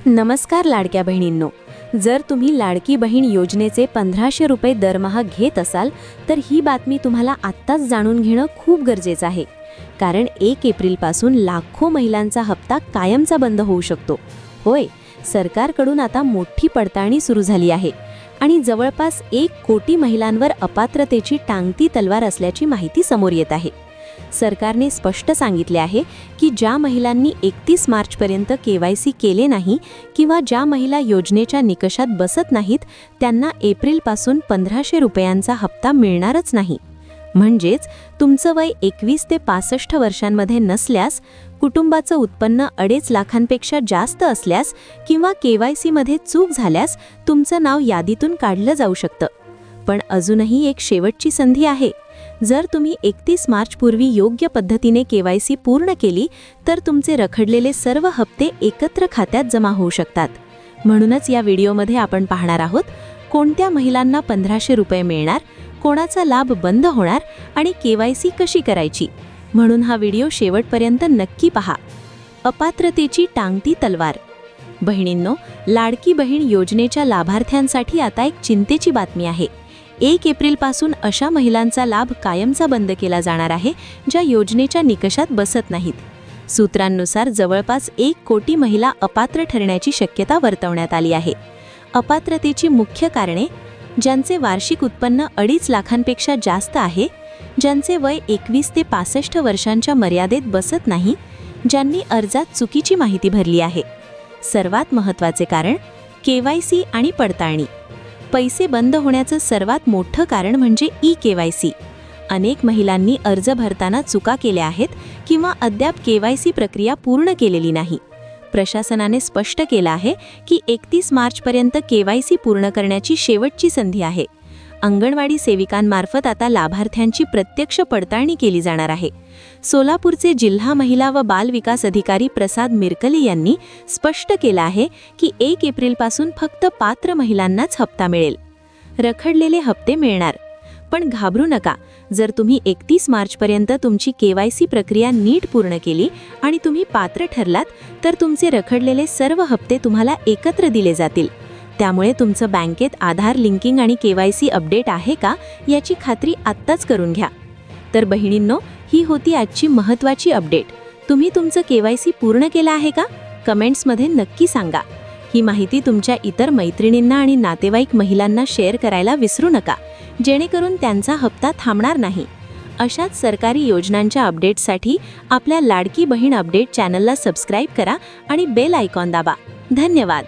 नमस्कार लाडक्या बहिणींनो, जर तुम्ही लाडकी बहीण योजनेचे 1500 रुपये दरमहा घेत असाल तर ही बातमी तुम्हाला आत्ताच जाणून घेणं खूप गरजेचं आहे. कारण 1 एप्रिलपासून लाखो महिलांचा हप्ता कायमचा बंद होऊ शकतो. होय, सरकारकडून आता मोठी पडताळणी सुरू झाली आहे आणि जवळपास 1 कोटी महिलांवर अपात्रतेची टांगती तलवार असल्याची माहिती समोर येत आहे. सरकारने स्पष्ट सांगितले आहे की ज्या महिलांनी 31 मार्चपर्यंत केवायसी केले नाही किंवा ज्या महिला योजनेच्या निकषात बसत नाहीत त्यांना एप्रिलपासून 1500 रुपयांचा हप्ता मिळणारच नाही. म्हणजेच तुमचं वय 21 ते 65 वर्षांमध्ये नसल्यास, कुटुंबाचं उत्पन्न 2.5 लाखांपेक्षा जास्त असल्यास किंवा केवायसीमध्ये चूक झाल्यास तुमचं नाव यादीतून काढलं जाऊ शकतं. पण अजूनही एक शेवटची संधी आहे. जर तुम्ही 31 मार्चपूर्वी योग्य पद्धतीने केवायसी पूर्ण केली तर तुमचे रखडलेले सर्व हप्ते एकत्र खात्यात जमा होऊ शकतात. म्हणूनच या व्हिडिओमध्ये आपण पाहणार आहोत कोणत्या महिलांना 1500 रुपये मिळणार, कोणाचा लाभ बंद होणार आणि केवायसी कशी करायची. म्हणून हा व्हिडिओ शेवटपर्यंत नक्की पहा. अपात्रतेची टांगती तलवार. बहिणींनो, लाडकी बहीण योजनेच्या लाभार्थ्यांसाठी आता एक चिंतेची बातमी आहे. 1 एप्रिलपासून अशा महिलांचा लाभ कायमचा बंद केला जाणार आहे ज्या योजनेच्या निकषात बसत नाहीत. सूत्रांनुसार जवळपास 1 कोटी महिला अपात्र ठरण्याची शक्यता वर्तवण्यात आली आहे. अपात्रतेची मुख्य कारणे: ज्यांचे वार्षिक उत्पन्न 2.5 लाखांपेक्षा जास्त आहे, ज्यांचे वय 21 ते 65 वर्षांच्या मर्यादेत बसत नाही, ज्यांनी अर्जात चुकीची माहिती भरली आहे. सर्वात महत्त्वाचे कारण केवायसी आणि पडताळणी. पैसे बंद होण्याचं सर्वात मोठं कारण म्हणजे ई-केवायसी. अनेक महिलांनी अर्ज भरताना चुका केल्या आहेत किंवा अद्याप केवायसी प्रक्रिया पूर्ण केलेली नाही. प्रशासनाने स्पष्ट केलं आहे की 31 मार्चपर्यंत केवायसी पूर्ण करण्याची शेवटची संधी आहे. अंगणवाडी सेविकांमार्फत आता लाभार्थ्यांची प्रत्यक्ष पडताळणी केली जाणार आहे. सोलापूरचे जिल्हा महिला व बाल विकास अधिकारी प्रसाद मिरकले यांनी स्पष्ट केलं आहे की 1 एप्रिलपासून फक्त पात्र महिलांनाच हप्ता मिळेल. रखडलेले हप्ते मिळणार. पण घाबरू नका. जर तुम्ही 31 मार्चपर्यंत तुमची केवायसी प्रक्रिया नीट पूर्ण केली आणि तुम्ही पात्र ठरलात तर तुमचे रखडलेले सर्व हप्ते तुम्हाला एकत्र दिले जातील. त्यामुळे तुमचं बँकेत आधार लिंकिंग आणि केवायसी अपडेट आहे का याची खात्री आत्ताच करून घ्या. तर बहिणींनो, ही होती आजची महत्त्वाची अपडेट. तुम्ही तुमचं केवायसी पूर्ण केलं आहे का? कमेंट्समध्ये नक्की सांगा. ही माहिती तुमच्या इतर मैत्रिणींना आणि नातेवाईक महिलांना शेअर करायला विसरू नका, जेणेकरून त्यांचा हप्ता थांबणार नाही. अशाच सरकारी योजनांच्या अपडेट्ससाठी आपल्या लाडकी बहीण अपडेट चॅनलला सबस्क्राईब करा आणि बेल आयकॉन दाबा. धन्यवाद.